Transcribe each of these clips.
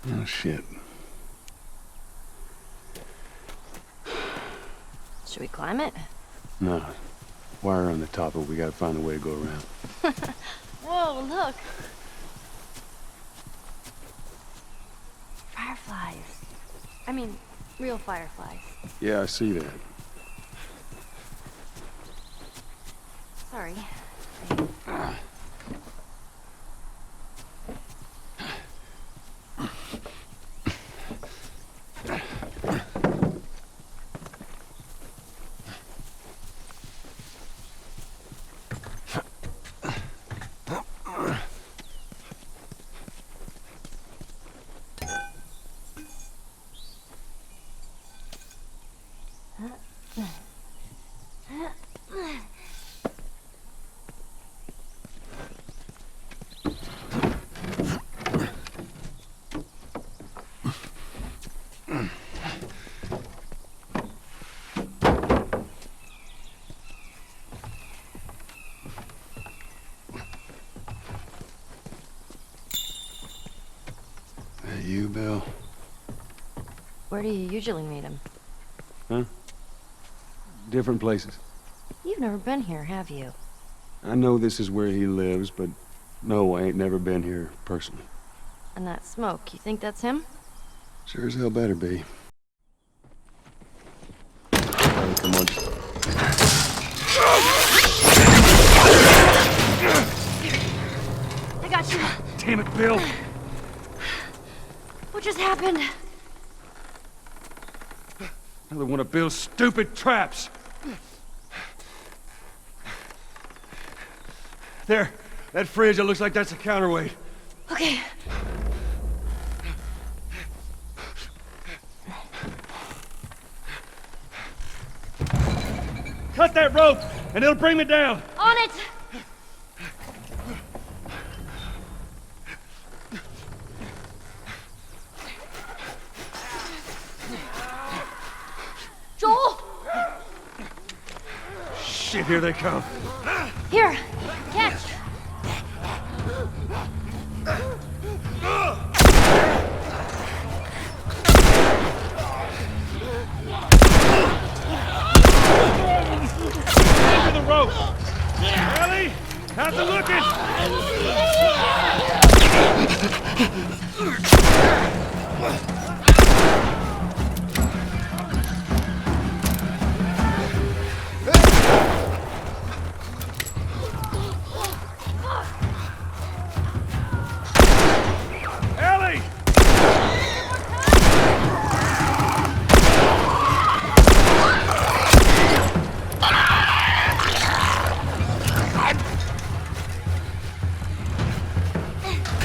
Oh, shit. Should we climb it? No. Wire on the top of it. We gotta find a way to go around. Whoa, look. Fireflies. I mean, real fireflies. Yeah, I see that. Sorry. That you, Bill? Where do you usually meet him? Huh? Different places. You've never been here, have you? I know this is where he lives, but no, I ain't never been here personally. And that smoke, you think that's him? Sure as hell better be. Hey, come on. I got you. Damn it, Bill! What just happened? Another one of Bill's stupid traps. There, that fridge, it looks like that's a counterweight. Okay. Cut that rope, and it'll bring me down. On it! Joel! Shit, here they come. Here, catch! Over the rope. Ellie, how's it looking? Ellie!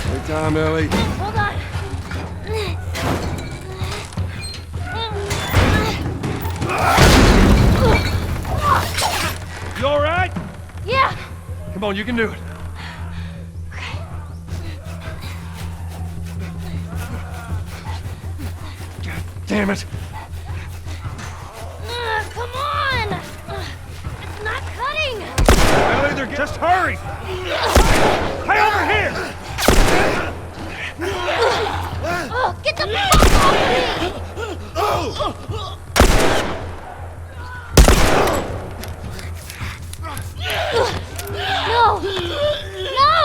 Take time, Ellie. Hold on. You all right? Yeah. Come on, you can do it. God damn it. Come on! It's not cutting! Ellie, they're just hurry! Hey, over here! Oh, get the fuck off me! No! No!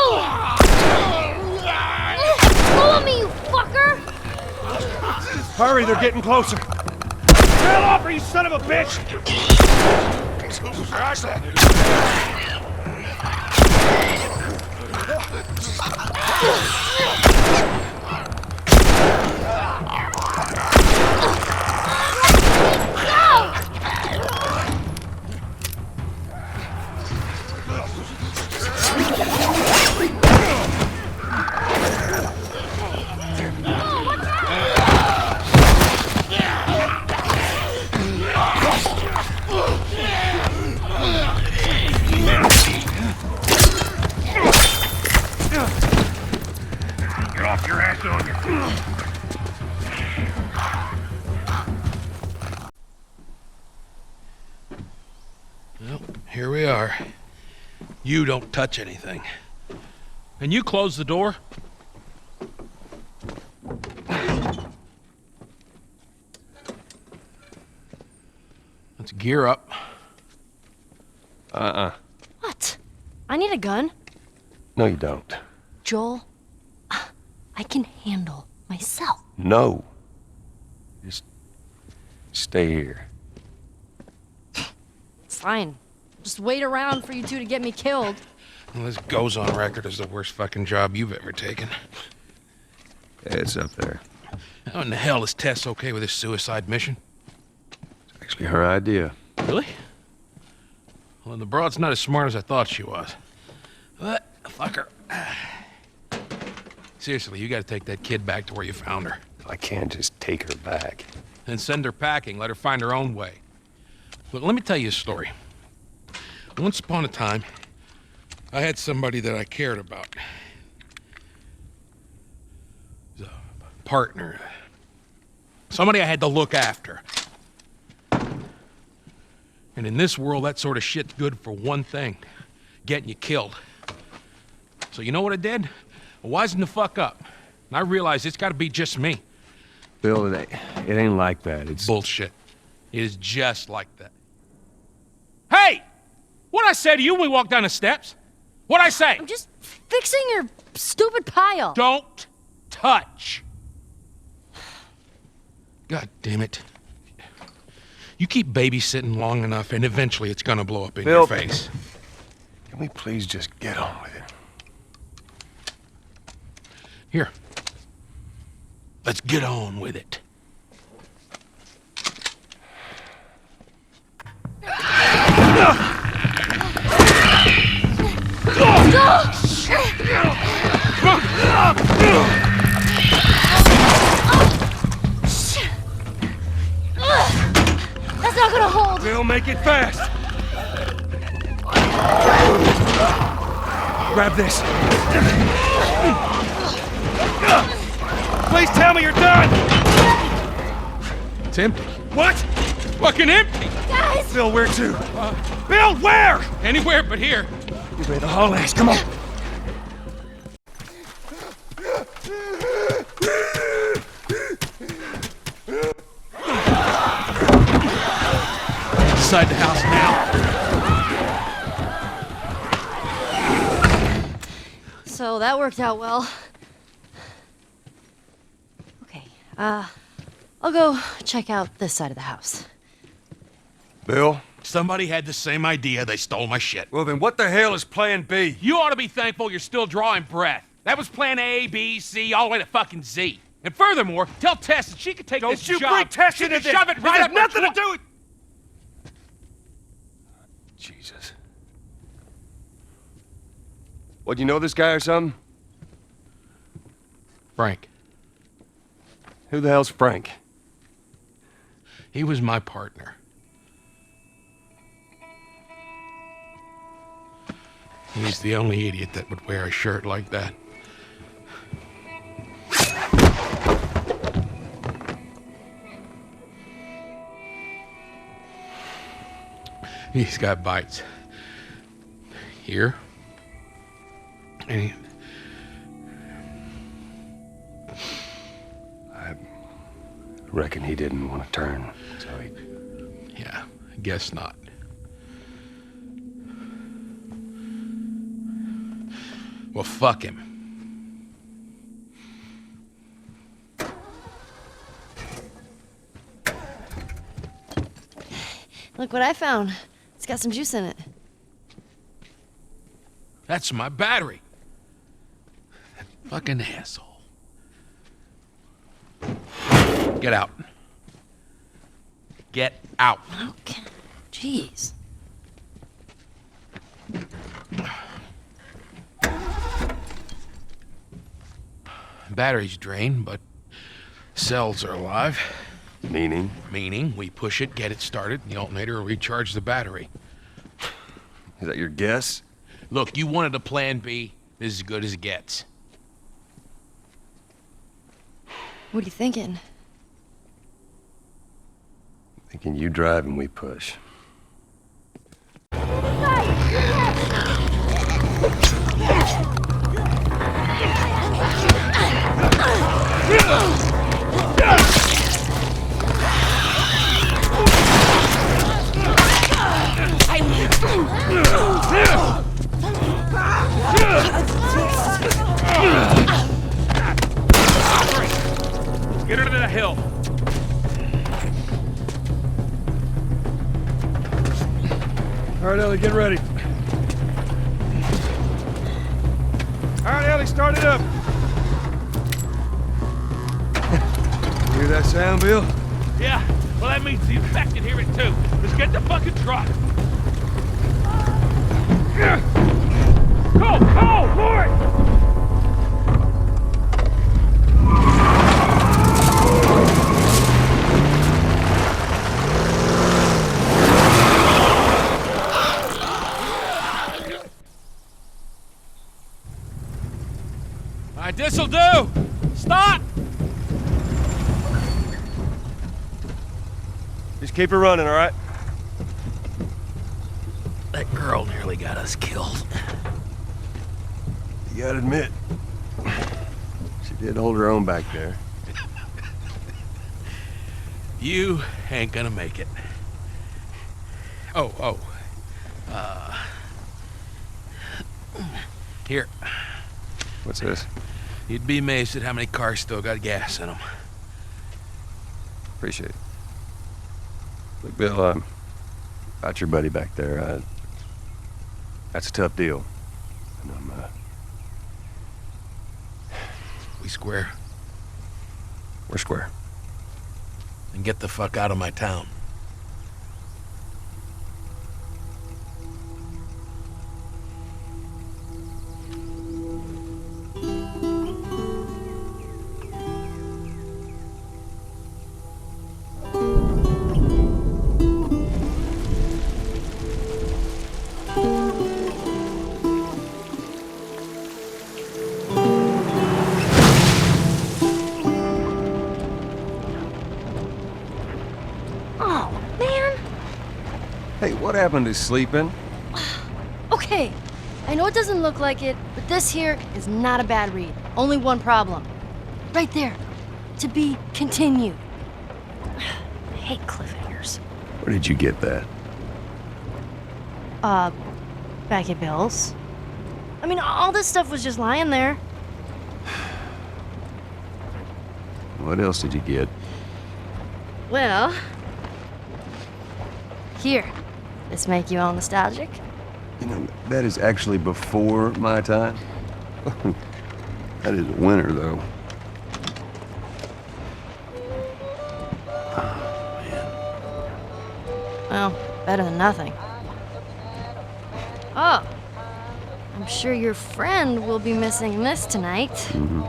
Follow me, you fucker! Hurry, they're getting closer. Bail off her, you son of a bitch! Get off your ass on you. Well, here we are. You don't touch anything. And you close the door? Let's gear up. What? I need a gun. No, you don't. Joel, I can handle myself. No. Just stay here. Fine. Just wait around for you two to get me killed. Well, this goes on record as the worst fucking job you've ever taken. Yeah, it's up there. How in the hell is Tess okay with this suicide mission? It's actually her idea. Really? Well, the broad's not as smart as I thought she was. But, fuck her. Seriously, you gotta take that kid back to where you found her. I can't just take her back. Then send her packing, let her find her own way. Look, let me tell you a story. Once upon a time, I had somebody that I cared about. A partner. Somebody I had to look after. And in this world, that sort of shit's good for one thing. Getting you killed. So you know what I did? I wisened the fuck up. And I realized it's gotta be just me. Bill, it ain't like that. It's Bullshit. It is just like that. Hey! What'd I say to you when we walked down the steps? What'd I say? I'm just fixing your stupid pile. Don't touch. God damn it. You keep babysitting long enough and eventually it's gonna blow up in Bill, your face. Can we please just get on with it? Here. Let's get on with it. That's not gonna hold. Bill, make it fast! Grab this. Please tell me you're done! It's empty. What? Fucking empty! Guys! Bill, where to? Bill, where? Anywhere but here. You better haul ass, come on. Inside the house now. So that worked out well. Okay, I'll go check out this side of the house. Bill? Somebody had the same idea. They stole my shit. Well then, what the hell is plan B? You ought to be thankful you're still drawing breath. That was plan A, B, C, all the way to fucking Z. And furthermore, tell Tess that she could take this Don't you job. bring Tess She into could this! shove it right It up has nothing her to do with... Jesus. What, you know this guy or something? Frank. Who the hell's Frank? He was my partner. He's the only idiot that would wear a shirt like that. He's got bites. Here. And I reckon he didn't want to turn, so he... yeah, I guess not. Well, fuck him. Look what I found. It's got some juice in it. That's my battery. That fucking asshole. Get out. Get out. Okay. Jeez. Battery's drained, but cells are alive. Meaning? Meaning, we push it, get it started, and the alternator will recharge the battery. Is that your guess? Look, you wanted a plan B. This is as good as it gets. What are you thinking? Thinking you drive and we push. Get her to the hill. All right, Ellie, get ready. All right, Ellie, start it up. You hear that sound, Bill? Yeah, well that means the infected hear it too. Let's get the fucking truck. Go, Lord! All right, this'll do. Stop! Just keep it running, all right? That girl nearly got us killed. You gotta admit, she did hold her own back there. You ain't gonna make it. Here. What's this? You'd be amazed at how many cars still got gas in them. Appreciate it. Look, Bill, about your buddy back there, that's a tough deal. And We square. we're square. And get the fuck out of my town. Hey, what happened to sleeping? Okay, I know it doesn't look like it, but this here is not a bad read. Only one problem. Right there. To be continued. I hate cliffhangers. Where did you get that? Back at Bill's. I mean, all this stuff was just lying there. What else did you get? Well... Here. This make you all nostalgic? You know, that is actually before my time. That is a winner, though. Well, better than nothing. Oh. I'm sure your friend will be missing this tonight. Mm-hmm.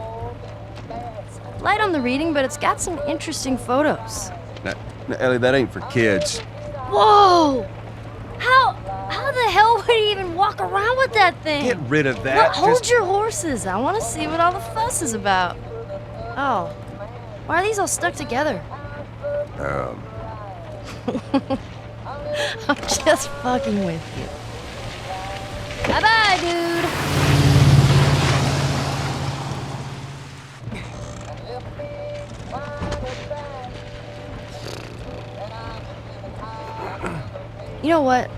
It's light on the reading, but it's got some interesting photos. Now, Ellie, that ain't for kids. Whoa! How the hell would he even walk around with that thing? Get rid of that. Well, hold your horses. I want to see what all the fuss is about. Oh. Why are these all stuck together? I'm just fucking with you. Bye-bye, dude. You know what?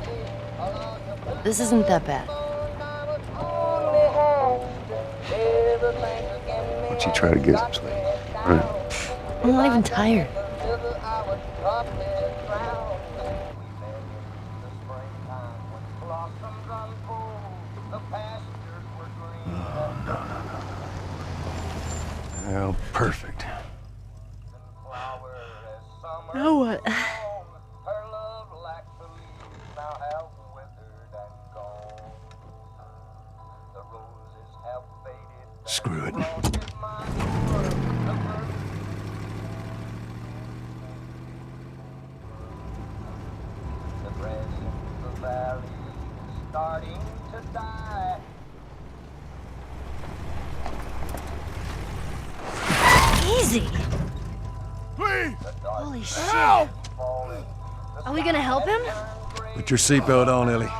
This isn't that bad. Why don't you try to get some sleep? All right. I'm not even tired. Oh, perfect. Now what? Screw it. Easy. Please! Holy shit. Are we gonna help him? Put your seatbelt on, Ellie.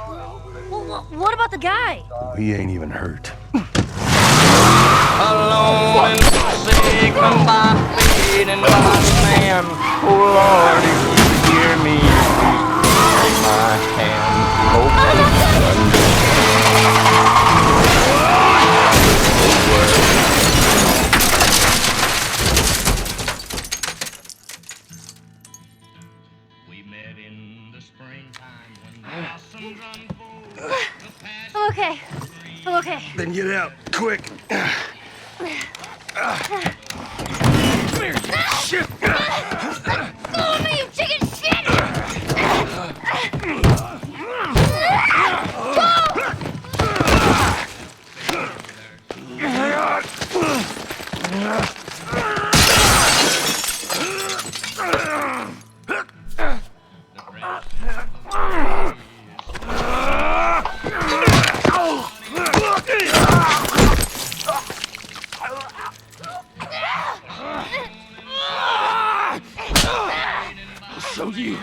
Well, what about the guy? He ain't even hurt. Alone and forsaken by fate and by man. Oh Lord, if you hear me, please take my hand. okay. I'm okay. Then get out, quick. Shit! Go with me, you chicken shit! Show you.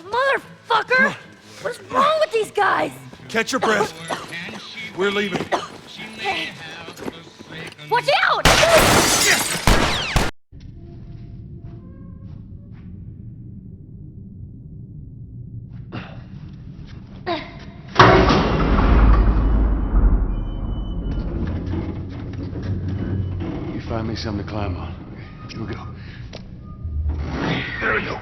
Motherfucker! What's wrong with these guys? Catch your breath. We're leaving. Watch out! You find me something to climb on. Okay, here we go. There we go.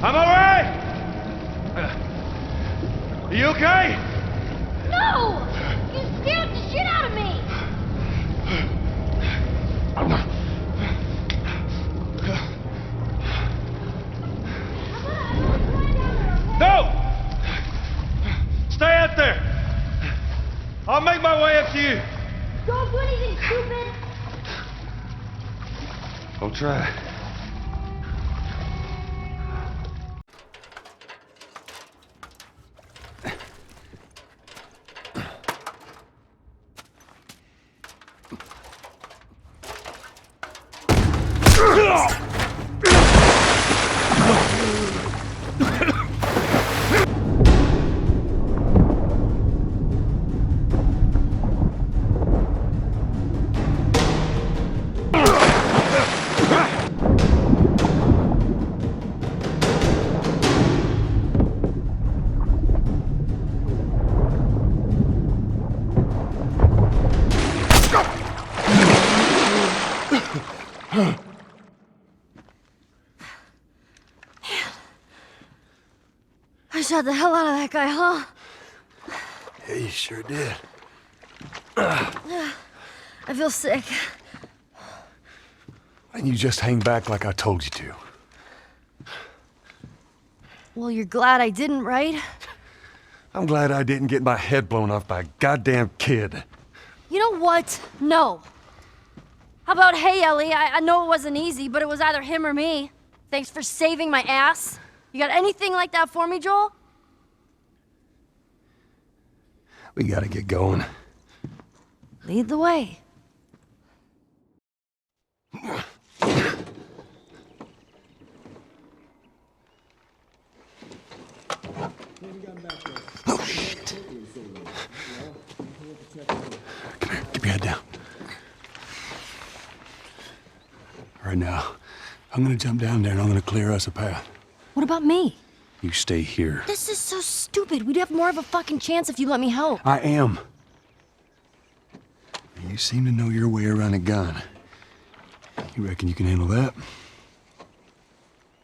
I'm all right. Are you okay? No! You scared the shit out of me! No! Stay out there. I'll make my way up to you. Don't do anything stupid! I'll try. I shot the hell out of that guy, huh? Yeah, you sure did. I feel sick. And you just hang back like I told you to. Well, you're glad I didn't, right? I'm glad I didn't get my head blown off by a goddamn kid. You know what? No. How about, hey, Ellie, I know it wasn't easy, but it was either him or me. Thanks for saving my ass. You got anything like that for me, Joel? We gotta get going. Lead the way. Oh, shit. Come here, keep your head down. Right now, I'm gonna jump down there and I'm gonna clear us a path. What about me? You stay here. This is so stupid. We'd have more of a fucking chance if you let me help. I am. You seem to know your way around a gun. You reckon you can handle that?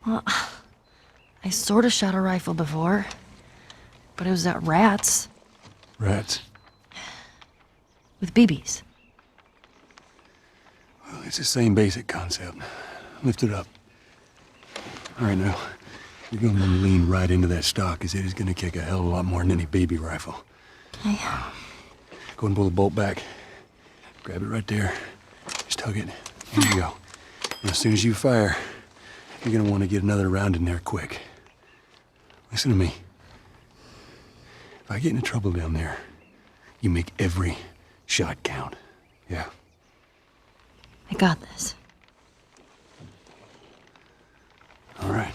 Well, I sort of shot a rifle before, but it was at rats Rats? with BBs. Well, it's the same basic concept. Lift it up. All right, now. You're going to want to lean right into that stock, as it is going to kick a hell of a lot more than any BB rifle. Okay. Go and pull the bolt back. Grab it right there. Just tug it. There you go. And as soon as you fire, you're going to want to get another round in there quick. Listen to me. If I get into trouble down there, you make every shot count. Yeah? I got this. All right.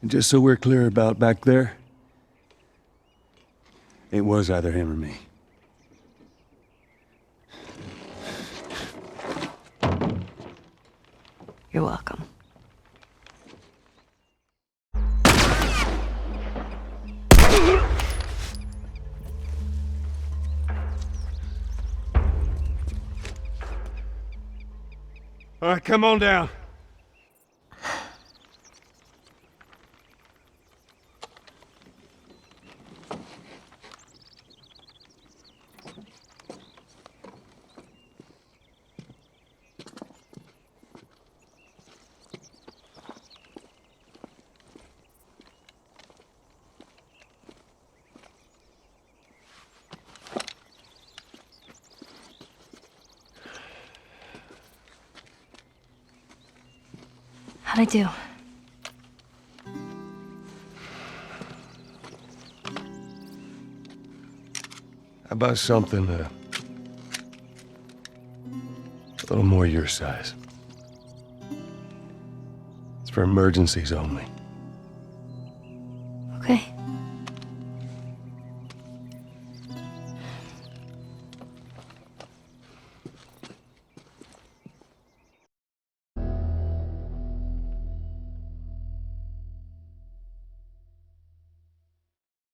And just so we're clear about back there, It was either him or me. You're welcome. All right, come on down. How'd I do? How about something a little more your size? It's for emergencies only. Okay.